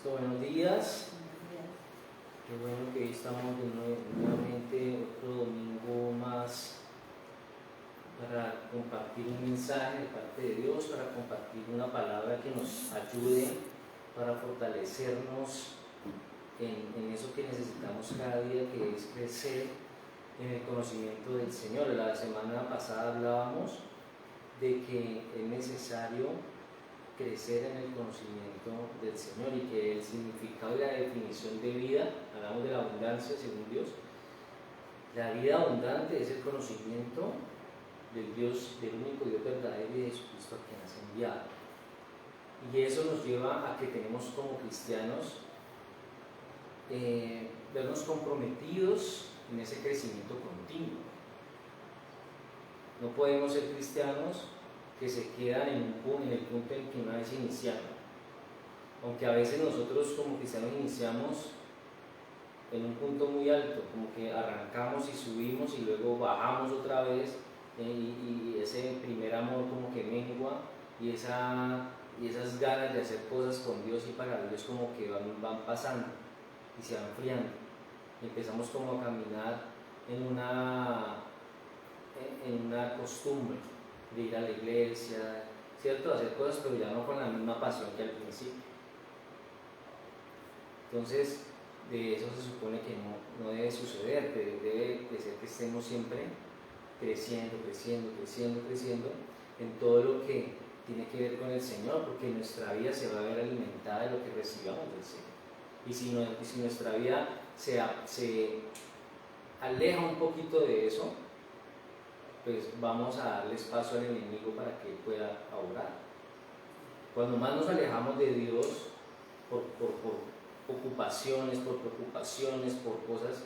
Cristo, buenos días. Qué bueno que hoy estamos nuevamente otro domingo más para compartir un mensaje de parte de Dios, para compartir una palabra que nos ayude para fortalecernos en eso que necesitamos cada día, que es crecer en el conocimiento del Señor. La semana pasada hablábamos de que es necesario crecer en el conocimiento del Señor y que el significado y la definición de vida, hablamos de la abundancia según Dios, la vida abundante es el conocimiento del Dios, del único Dios verdadero y de Jesucristo a quien has enviado. Y eso nos lleva a que tenemos como cristianos vernos comprometidos en ese crecimiento continuo. No podemos ser cristianos que se quedan en el punto en que una vez iniciaron. Aunque a veces nosotros como cristianos iniciamos en un punto muy alto, como que arrancamos y subimos y luego bajamos otra vez, y ese primer amor como que mengua y esas ganas de hacer cosas con Dios y para Dios como que van pasando y se van enfriando. Y empezamos como a caminar en una costumbre de ir a la iglesia, ¿cierto? Hacer cosas, pero ya no con la misma pasión que al principio. Entonces, de eso se supone que no debe suceder, que debe de ser que estemos siempre creciendo en todo lo que tiene que ver con el Señor, porque nuestra vida se va a ver alimentada de lo que recibamos del Señor. Y si nuestra vida se aleja un poquito de eso, pues vamos a darle espacio al enemigo para que él pueda obrar. Cuando más nos alejamos de Dios por ocupaciones, por preocupaciones, por cosas,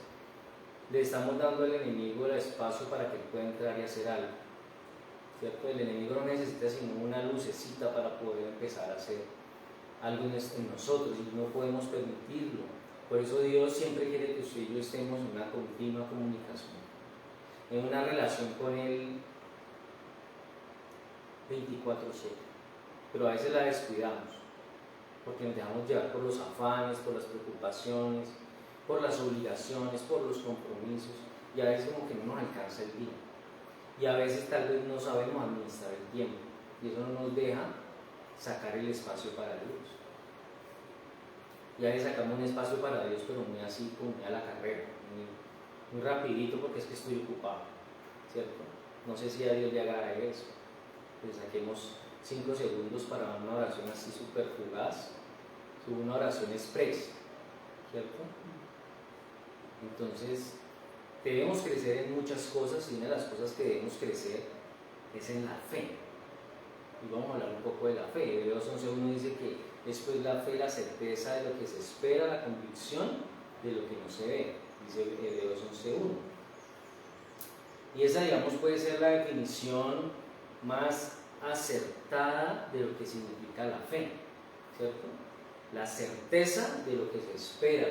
le estamos dando al enemigo el espacio para que él pueda entrar y hacer algo, ¿cierto? El enemigo no necesita sino una lucecita para poder empezar a hacer algo en nosotros, y no podemos permitirlo. Por eso Dios siempre quiere que usted y yo estemos en una continua comunicación, en una relación con Él 24/7, pero a veces la descuidamos, porque nos dejamos llevar por los afanes, por las preocupaciones, por las obligaciones, por los compromisos, y a veces como que no nos alcanza el día, y a veces tal vez no sabemos administrar el tiempo, y eso no nos deja sacar el espacio para Dios. Y a veces sacamos un espacio para Dios, pero muy así, como muy a la carrera, muy rapidito, porque es que estoy ocupado, ¿cierto? No sé si a Dios le agrada eso, que saquemos 5 segundos para una oración así súper fugaz, una oración express, ¿cierto? Entonces, debemos crecer en muchas cosas, y una de las cosas que debemos crecer es en la fe. Y vamos a hablar un poco de la fe. Hebreos 11:1 dice que esto es la fe, la certeza de lo que se espera, la convicción de lo que no se ve, dice Hebreos 11:1. Y esa, digamos, puede ser la definición más acertada de lo que significa la fe, ¿cierto? La certeza de lo que se espera,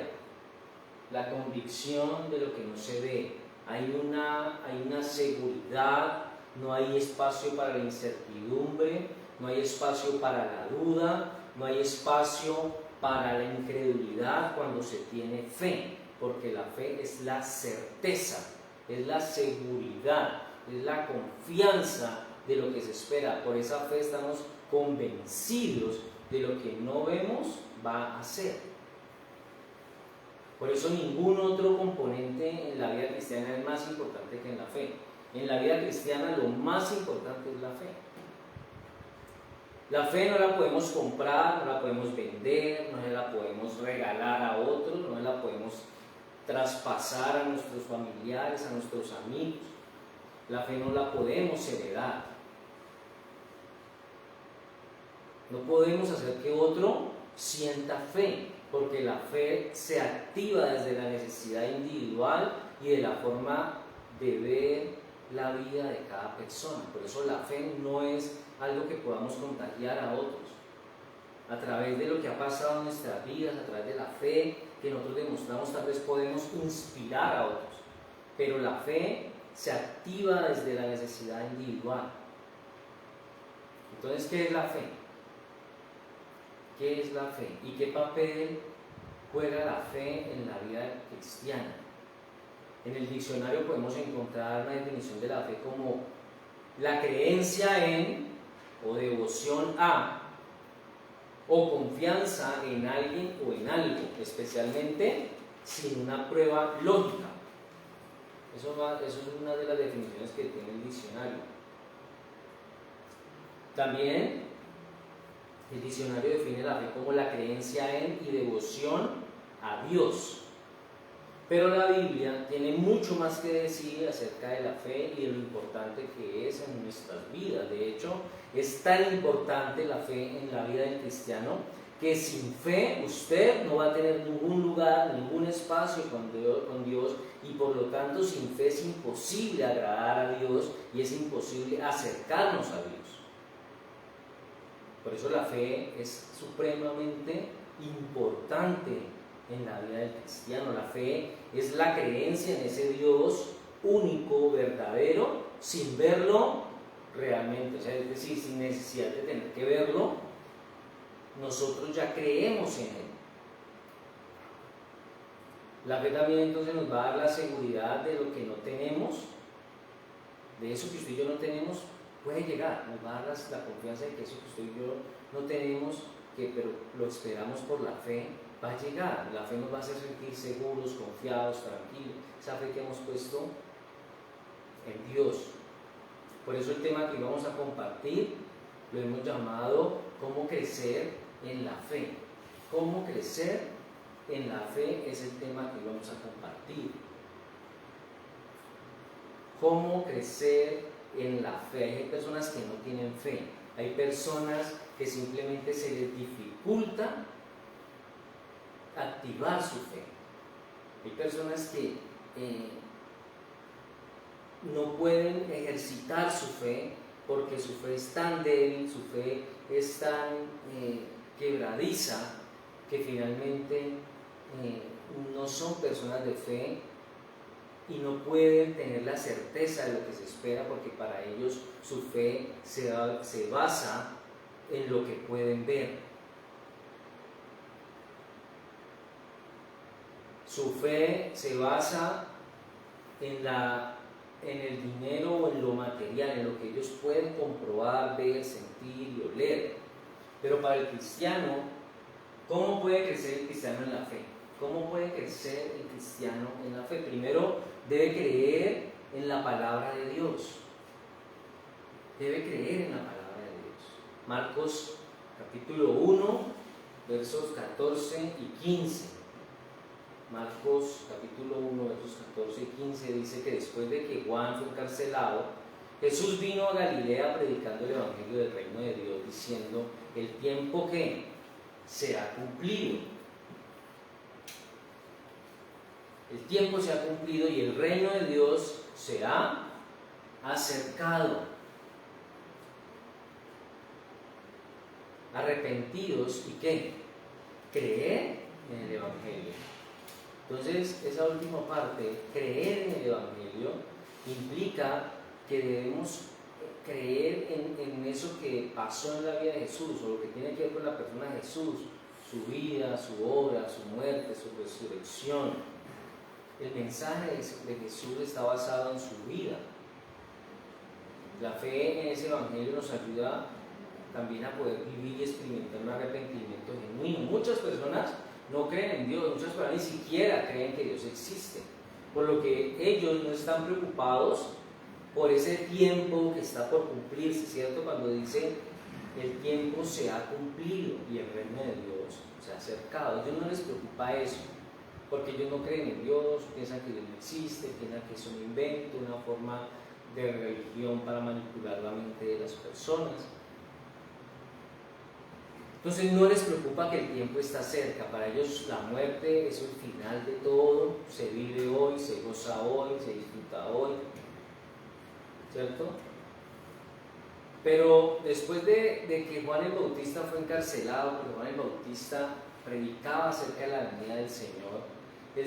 la convicción de lo que no se ve. Hay una seguridad, no hay espacio para la incertidumbre, no hay espacio para la duda, no hay espacio para la incredulidad cuando se tiene fe, porque la fe es la certeza, es la seguridad, es la confianza de lo que se espera. Por esa fe estamos convencidos de lo que no vemos va a ser. Por eso ningún otro componente en la vida cristiana es más importante que en la fe. En la vida cristiana lo más importante es la fe. La fe no la podemos comprar, no la podemos vender, no la podemos regalar a otros, no la podemos traspasar a nuestros familiares, a nuestros amigos. La fe no la podemos heredar. No podemos hacer que otro sienta fe, porque la fe se activa desde la necesidad individual y de la forma de ver la vida de cada persona. Por eso la fe no es algo que podamos contagiar a otros. A través de lo que ha pasado en nuestras vidas, a través de la fe que nosotros demostramos, tal vez podemos inspirar a otros. Pero la fe se activa desde la necesidad individual. Entonces, ¿qué es la fe? ¿Qué es la fe? ¿Y qué papel juega la fe en la vida cristiana? En el diccionario podemos encontrar una definición de la fe como la creencia en o devoción a o confianza en alguien o en algo, especialmente sin una prueba lógica. Eso es una de las definiciones que tiene el diccionario. También el diccionario define la fe como la creencia en y devoción a Dios. Pero la Biblia tiene mucho más que decir acerca de la fe y de lo importante que es en nuestras vidas. De hecho, es tan importante la fe en la vida del cristiano que sin fe usted no va a tener ningún lugar, ningún espacio con Dios, y por lo tanto sin fe es imposible agradar a Dios y es imposible acercarnos a Dios. Por eso la fe es supremamente importante en la vida del cristiano. La fe es la creencia en ese Dios único, verdadero, sin verlo realmente, o sea, es decir, sin necesidad de tener que verlo, nosotros ya creemos en Él. La fe también entonces nos va a dar la seguridad de lo que no tenemos, de eso que usted y yo no tenemos, puede llegar, nos va a dar la confianza de que eso que usted y yo no tenemos, pero lo esperamos por la fe, va a llegar. La fe nos va a hacer sentir seguros, confiados, tranquilos, esa fe que hemos puesto en Dios. Por eso el tema que vamos a compartir lo hemos llamado cómo crecer en la fe. Cómo crecer en la fe es el tema que vamos a compartir. Cómo crecer en la fe. Hay personas que no tienen fe, hay personas que simplemente se les dificulta activar su fe. Hay personas que no pueden ejercitar su fe porque su fe es tan débil, su fe es tan quebradiza, que finalmente no son personas de fe y no pueden tener la certeza de lo que se espera, porque para ellos su fe se basa en lo que pueden ver. Su fe se basa en el dinero o en lo material, en lo que ellos pueden comprobar, ver, sentir y oler. Pero para el cristiano, ¿cómo puede crecer el cristiano en la fe? ¿Cómo puede crecer el cristiano en la fe? Primero, debe creer en la palabra de Dios. Debe creer en la palabra de Dios. Marcos capítulo 1, versos 14 y 15. Marcos capítulo 1, versos 14 y 15 dice que después de que Juan fue encarcelado, Jesús vino a Galilea predicando el evangelio del reino de Dios, diciendo: el tiempo que se ha cumplido, el tiempo se ha cumplido y el reino de Dios se ha acercado. Arrepentidos y ¿qué? Creer en el evangelio. Entonces, esa última parte, creer en el evangelio, implica que debemos creer en eso que pasó en la vida de Jesús, o lo que tiene que ver con la persona de Jesús, su vida, su obra, su muerte, su resurrección. El mensaje de Jesús está basado en su vida. La fe en ese evangelio nos ayuda también a poder vivir y experimentar un arrepentimiento genuino. Muchas personas no creen en Dios, muchas personas ni siquiera creen que Dios existe, por lo que ellos no están preocupados por ese tiempo que está por cumplirse, ¿cierto? Cuando dice el tiempo se ha cumplido y el reino de Dios se ha acercado, a ellos no les preocupa eso, porque ellos no creen en Dios, piensan que Dios no existe, piensan que es un invento, una forma de religión para manipular la mente de las personas. Entonces no les preocupa que el tiempo está cerca, para ellos la muerte es el final de todo, se vive hoy, se goza hoy, se disfruta hoy, ¿cierto? Pero después de que Juan el Bautista fue encarcelado, porque Juan el Bautista predicaba acerca de la venida del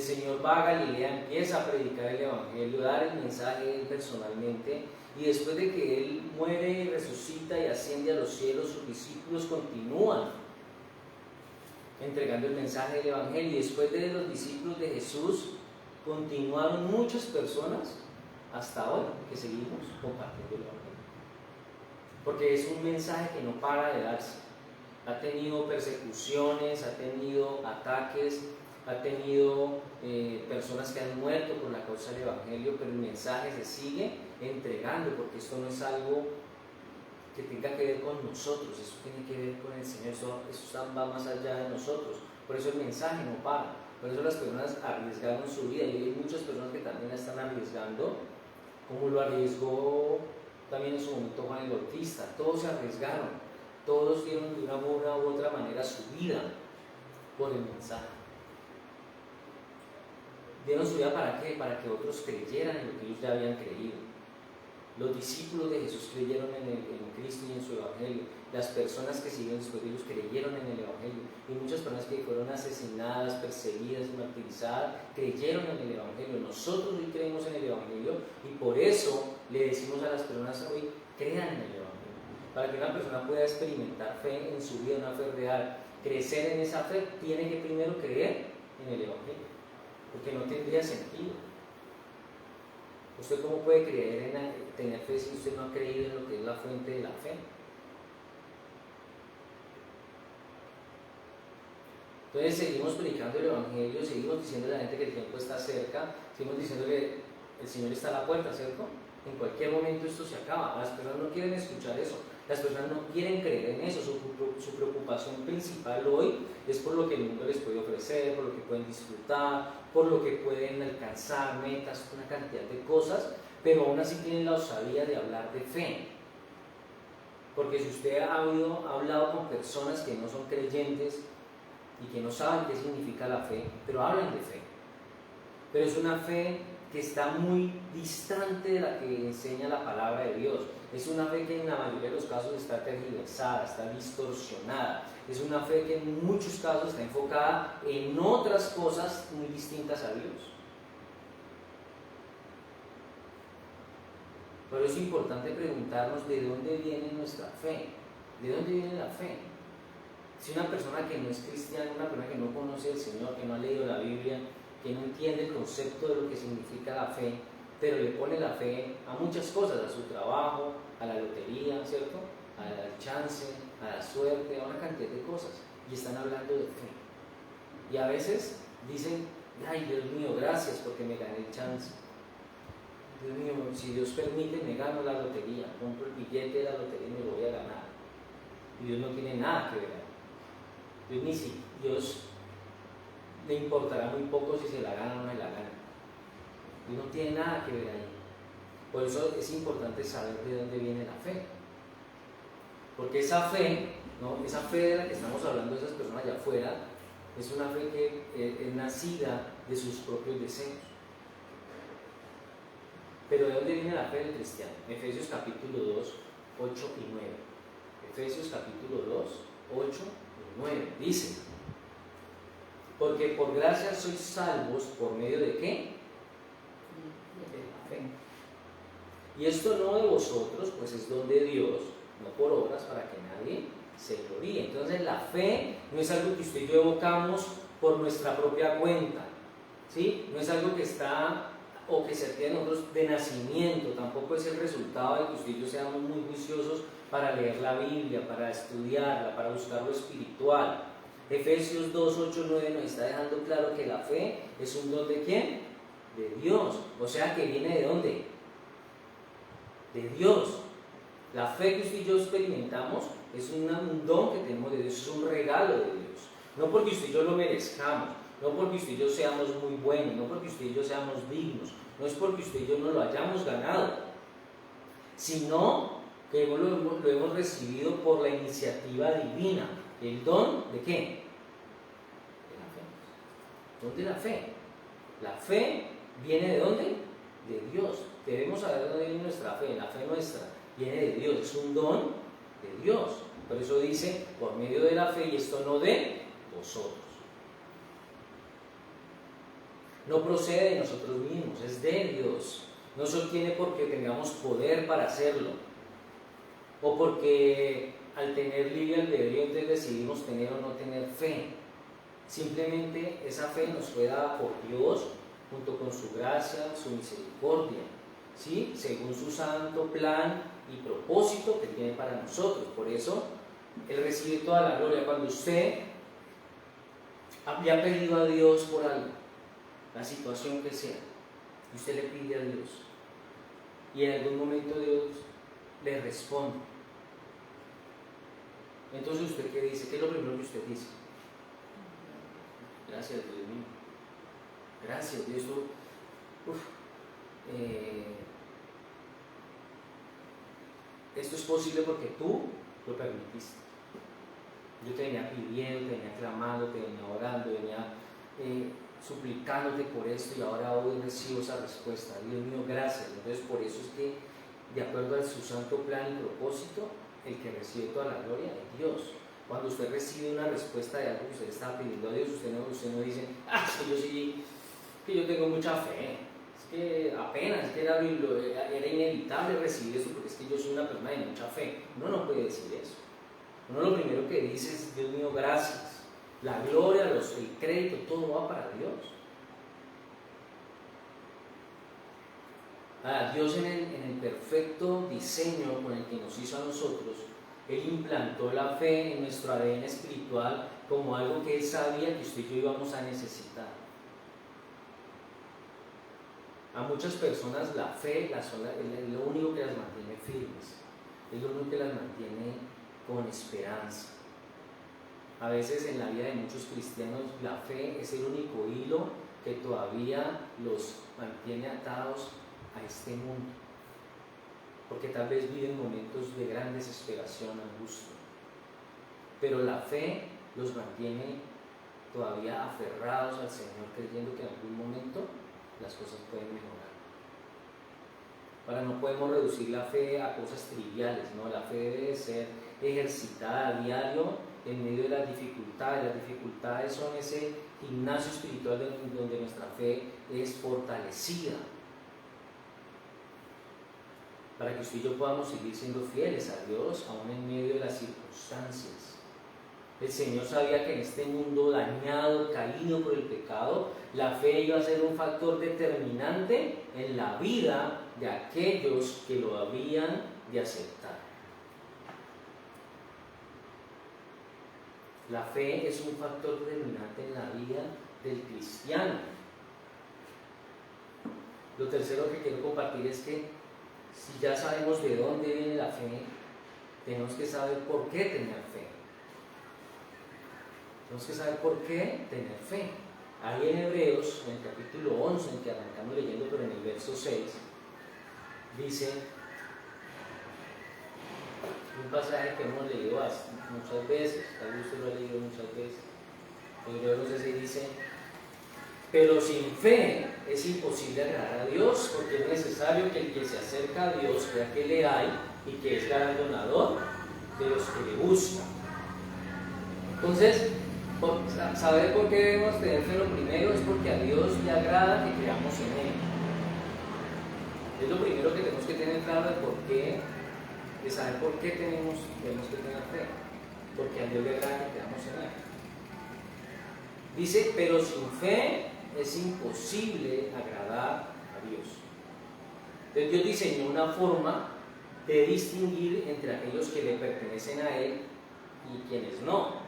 Señor va a Galilea, empieza a predicar el evangelio, dar el mensaje a él personalmente, y después de que él muere y resucita y asciende a los cielos, sus discípulos continúan entregando el mensaje del Evangelio. Y después de los discípulos de Jesús, continuaron muchas personas hasta hoy que seguimos compartiendo el Evangelio. Porque es un mensaje que no para de darse. Ha tenido persecuciones, ha tenido ataques, ha tenido personas que han muerto por la causa del Evangelio, pero el mensaje se sigue entregando, porque esto no es algo que tenga que ver con nosotros, eso tiene que ver con el Señor, eso va más allá de nosotros. Por eso el mensaje no para, por eso las personas arriesgaron su vida, y hay muchas personas que también la están arriesgando, como lo arriesgó también en su momento Juan el Bautista. Todos se arriesgaron, todos dieron de una u otra manera su vida por el mensaje. ¿Dieron su vida para qué? Para que otros creyeran en lo que ellos ya habían creído. Los discípulos de Jesús creyeron en Cristo y en su Evangelio. Las personas que siguieron después de ellos creyeron en el Evangelio. Y muchas personas que fueron asesinadas, perseguidas y martirizadas creyeron en el Evangelio. Nosotros hoy creemos en el Evangelio, y por eso le decimos a las personas hoy: crean en el Evangelio. Para que una persona pueda experimentar fe en su vida, una fe real, crecer en esa fe, tiene que primero creer en el Evangelio, porque no tendría sentido. ¿Usted cómo puede creer tener fe si usted no ha creído en lo que es la fuente de la fe? Entonces seguimos predicando el Evangelio, seguimos diciéndole a la gente que el tiempo está cerca, seguimos diciéndole: el Señor está a la puerta, ¿cierto? En cualquier momento esto se acaba. Las personas no quieren escuchar eso, las personas no quieren creer en eso. Su preocupación principal hoy es por lo que el mundo les puede ofrecer, por lo que pueden disfrutar, por lo que pueden alcanzar, metas, una cantidad de cosas, pero aún así tienen la osadía de hablar de fe. Porque si usted ha hablado con personas que no son creyentes y que no saben qué significa la fe, pero hablan de fe, pero es una fe que está muy distante de la que enseña la palabra de Dios. Es una fe que en la mayoría de los casos está tergiversada, está distorsionada. Es una fe que en muchos casos está enfocada en otras cosas muy distintas a Dios. Por eso es importante preguntarnos de dónde viene nuestra fe, de dónde viene la fe. Si una persona que no es cristiana, una persona que no conoce al Señor, que no ha leído la Biblia, que no entiende el concepto de lo que significa la fe, pero le pone la fe a muchas cosas, a su trabajo, a la lotería, ¿cierto? Al chance, a la suerte, a una cantidad de cosas, y están hablando de fe. Y a veces dicen: ay, Dios mío, gracias porque me gané el chance. Dios mío, si Dios permite, me gano la lotería, compro el billete de la lotería y me lo voy a ganar. Y Dios no tiene nada que ver ahí. Dios le importará muy poco si se la gana o no se la gana. Y no tiene nada que ver ahí. Por eso es importante saber de dónde viene la fe. Porque esa fe, ¿no? Esa fe de la que estamos hablando de esas personas allá afuera, es una fe que es nacida de sus propios deseos. Pero ¿de dónde viene la fe del cristiano? Efesios capítulo 2, 8 y 9. Efesios capítulo 2, 8 y 9. Dice: porque por gracia sois salvos por medio de ¿qué? De la fe. Y esto no de vosotros, pues es don de Dios, no por obras, para que nadie se gloríe. Entonces la fe no es algo que usted y yo evocamos por nuestra propia cuenta, ¿sí? No es algo que está o que se adquiere en nosotros de nacimiento, tampoco es el resultado de que usted y yo seamos muy juiciosos para leer la Biblia, para estudiarla, para buscar lo espiritual. Efesios 2, 8, 9 nos está dejando claro que la fe es un don ¿de quién? De Dios. O sea, que viene ¿de dónde? De Dios. La fe que usted y yo experimentamos es un don que tenemos de Dios, es un regalo de Dios. No porque usted y yo lo merezcamos, no porque usted y yo seamos muy buenos, no porque usted y yo seamos dignos, no es porque usted y yo no lo hayamos ganado, sino que lo hemos recibido por la iniciativa divina. ¿El don de qué? De la fe. ¿Don de la fe? La fe viene ¿de dónde? De Dios. Debemos saber de dónde viene nuestra fe. La fe nuestra viene de Dios, es un don de Dios. Por eso dice: por medio de la fe, y esto no de vosotros. No procede de nosotros mismos, es de Dios. No se obtiene porque tengamos poder para hacerlo, o porque al tener libre albedrío entonces decidimos tener o no tener fe. Simplemente esa fe nos fue dada por Dios junto con su gracia, su misericordia, ¿sí? Según su santo plan y propósito que tiene para nosotros. Por eso Él recibe toda la gloria. Cuando usted le ha pedido a Dios por algo, la situación que sea, y usted le pide a Dios, y en algún momento Dios le responde, entonces usted ¿qué dice? ¿Qué es lo primero que usted dice? Gracias, Dios mío. Gracias, Dios. Esto es posible porque tú lo permitiste. Yo te venía pidiendo, te venía clamando, te venía orando, venía suplicándote por esto, y ahora hoy recibo esa respuesta. Dios mío, gracias. Entonces, por eso es que, de acuerdo a su santo plan y propósito, el que recibe toda la gloria es Dios. Cuando usted recibe una respuesta de algo que usted estaba pidiendo a Dios, usted no dice, que yo tengo mucha fe, es que apenas, es que era inevitable recibir eso, porque es que yo soy una persona de mucha fe. Uno no puede decir eso. Uno lo primero que dice es, Dios mío, gracias. La gloria, el crédito, todo va para Dios. Dios en el perfecto diseño con el que nos hizo a nosotros, Él implantó la fe en nuestro ADN espiritual como algo que Él sabía que usted y yo íbamos a necesitar. A muchas personas la fe es lo único que las mantiene firmes, es lo único que las mantiene con esperanza. A veces en la vida de muchos cristianos la fe es el único hilo que todavía los mantiene atados a este mundo, porque tal vez viven momentos de gran desesperación, angustia, pero la fe los mantiene todavía aferrados al Señor, creyendo que en algún momento las cosas pueden mejorar. Ahora, no podemos reducir la fe a cosas triviales, ¿no? La fe debe ser ejercitada a diario en medio de las dificultades. Las dificultades son ese gimnasio espiritual donde nuestra fe es fortalecida, para que usted y yo podamos seguir siendo fieles a Dios aún en medio de las circunstancias. El Señor sabía que en este mundo dañado, caído por el pecado, la fe iba a ser un factor determinante en la vida de aquellos que lo habían de aceptar. La fe es un factor determinante en la vida del cristiano. Lo tercero que quiero compartir es que si ya sabemos de dónde viene la fe, tenemos que saber por qué tener fe. Tenemos que saber por qué tener fe. Ahí en Hebreos, en el capítulo 11, en el que arrancamos leyendo, pero en el verso 6, dice un pasaje que hemos leído muchas veces, tal vez usted lo ha leído muchas veces. Hebreos 11:6 dice: pero sin fe es imposible agradar a Dios, porque es necesario que el que se acerca a Dios crea que le hay y que es galardonador de los que le buscan. Entonces, saber por qué debemos tener fe, lo primero es porque a Dios le agrada que creamos en Él. Es lo primero que tenemos que tener claro de saber por qué tenemos que tener fe, porque a Dios le agrada que creamos en Él. Dice, pero sin fe es imposible agradar a Dios. Entonces Dios diseñó una forma de distinguir entre aquellos que le pertenecen a Él y quienes no,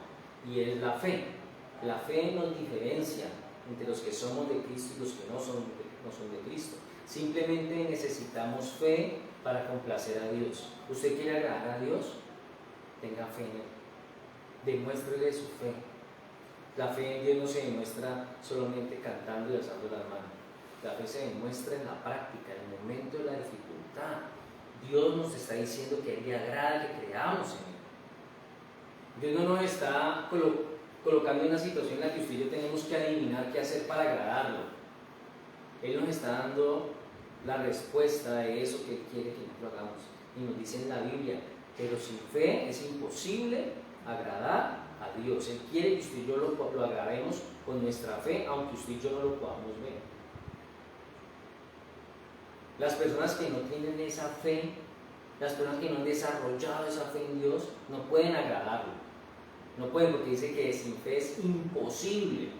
y es la fe. La fe nos diferencia entre los que somos de Cristo y los que no son de Cristo. Simplemente necesitamos fe para complacer a Dios. ¿Usted quiere agradar a Dios? Tenga fe en Él. Demuéstrele su fe. La fe en Dios no se demuestra solamente cantando y alzando las manos. La fe se demuestra en la práctica, en el momento de la dificultad. Dios nos está diciendo que a Él le agrada que creamos en Él. Dios no nos está colocando en una situación en la que usted y yo tenemos que adivinar qué hacer para agradarlo. Él nos está dando la respuesta de eso que Él quiere que nosotros hagamos. Y nos dice en la Biblia, pero sin fe es imposible agradar a Dios. Él quiere que usted y yo lo agrademos con nuestra fe, aunque usted y yo no lo podamos ver. Las personas que no tienen esa fe, las personas que no han desarrollado esa fe en Dios, no pueden agradarlo. No pueden, porque dice que sin fe es imposible.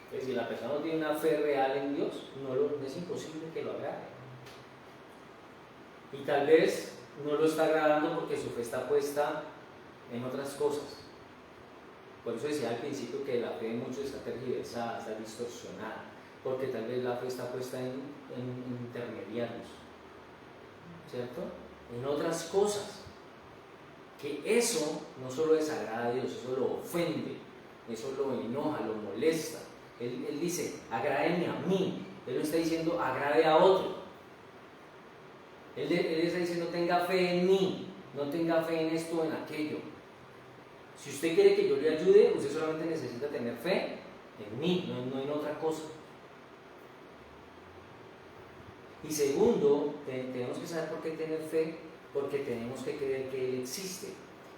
Entonces, si la persona no tiene una fe real en Dios, es imposible que lo agrade. Y tal vez no lo está agradando porque su fe está puesta en otras cosas. Por eso decía al principio que la fe de muchos está tergiversada, está distorsionada, porque tal vez la fe está puesta en intermediarios, ¿cierto? En otras cosas. Que eso no solo desagrada a Dios, eso lo ofende, eso lo enoja, lo molesta. Él dice, agrádeme a mí. Él no está diciendo, agrade a otro. Él está diciendo, tenga fe en mí, no tenga fe en esto o en aquello. Si usted quiere que yo le ayude, usted solamente necesita tener fe en mí, no en otra cosa. Y segundo, tenemos que saber por qué tener fe, porque tenemos que creer que Él existe.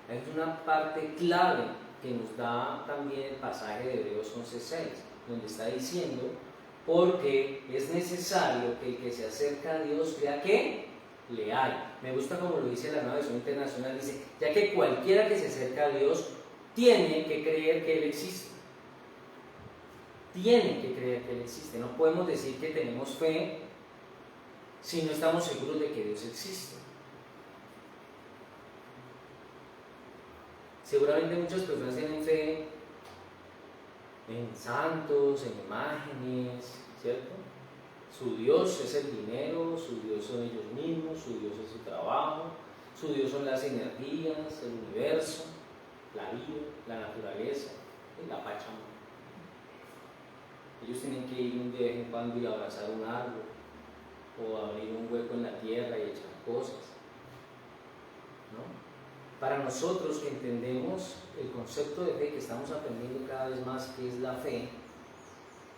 Hay una parte clave que nos da también el pasaje de Hebreos 11:6, donde está diciendo, porque es necesario que el que se acerca a Dios crea que le hay. Me gusta como lo dice la Nueva Versión Internacional, dice, ya que cualquiera que se acerca a Dios tiene que creer que Él existe. Tiene que creer que Él existe. No podemos decir que tenemos fe si no estamos seguros de que Dios existe. Seguramente muchas personas tienen fe en santos, en imágenes, ¿cierto? Su Dios es el dinero, su Dios son ellos mismos, su Dios es su trabajo, su Dios son las energías, el universo, la vida, la naturaleza y la Pachamama. Ellos tienen que ir de vez en cuando y abrazar un árbol o abrir un hueco en la tierra y echar cosas, ¿no? Para nosotros que entendemos el concepto de fe, que estamos aprendiendo cada vez más que es la fe,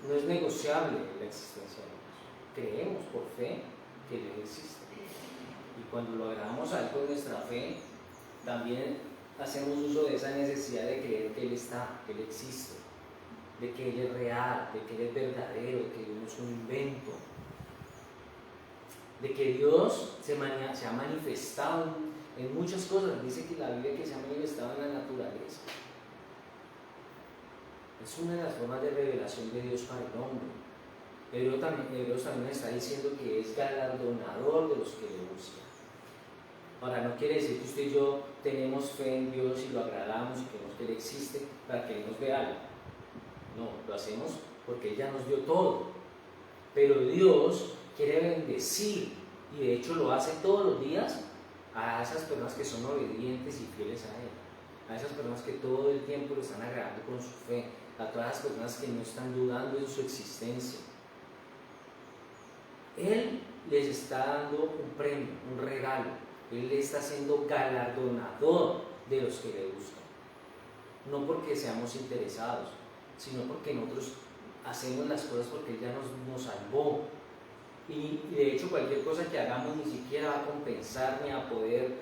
no es negociable la existencia de Dios. Creemos por fe que Dios existe. Y cuando lo agregamos a Él con nuestra fe, también hacemos uso de esa necesidad de creer que Él está, que Él existe, de que Él es real, de que Él es verdadero, de que Dios no es un invento, de que Dios se ha manifestado en muchas cosas. Dice que la Biblia que se ha manifestado en la naturaleza es una de las formas de revelación de Dios para el hombre. Hebreos también está diciendo que es galardonador de los que le buscan. Ahora, no quiere decir que usted y yo tenemos fe en Dios y lo agradamos y creemos que Él existe para que Él nos vea algo. No, lo hacemos porque Él ya nos dio todo. Pero Dios quiere bendecir, y de hecho lo hace todos los días, a esas personas que son obedientes y fieles a Él, a esas personas que todo el tiempo lo están agradando con su fe, a todas las personas que no están dudando en su existencia. Él les está dando un premio, un regalo. Él le está siendo galardonador de los que le buscan. No porque seamos interesados, sino porque nosotros hacemos las cosas porque Él ya nos salvó. Y de hecho cualquier cosa que hagamos ni siquiera va a compensar ni a poder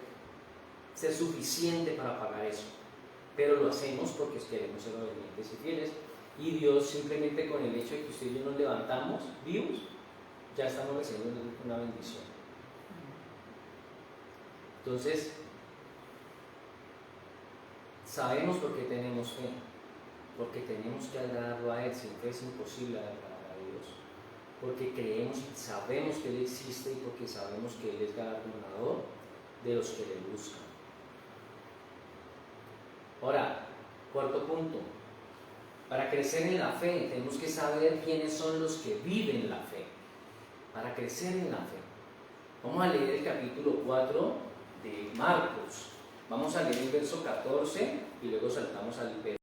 ser suficiente para pagar eso. Pero lo hacemos porque queremos ser obedientes y fieles. Y Dios, simplemente con el hecho de que usted y yo nos levantamos vivos, ya estamos recibiendo una bendición. Entonces, sabemos por qué tenemos fe, porque tenemos que agradarlo a Él. Sin fe es imposible agradar a Dios, porque creemos y sabemos que Él existe y porque sabemos que Él es galardonador de los que le buscan. Ahora, cuarto punto, para crecer en la fe tenemos que saber quiénes son los que viven la fe, para crecer en la fe. Vamos a leer el capítulo 4 de Marcos, vamos a leer el verso 14 y luego saltamos al verso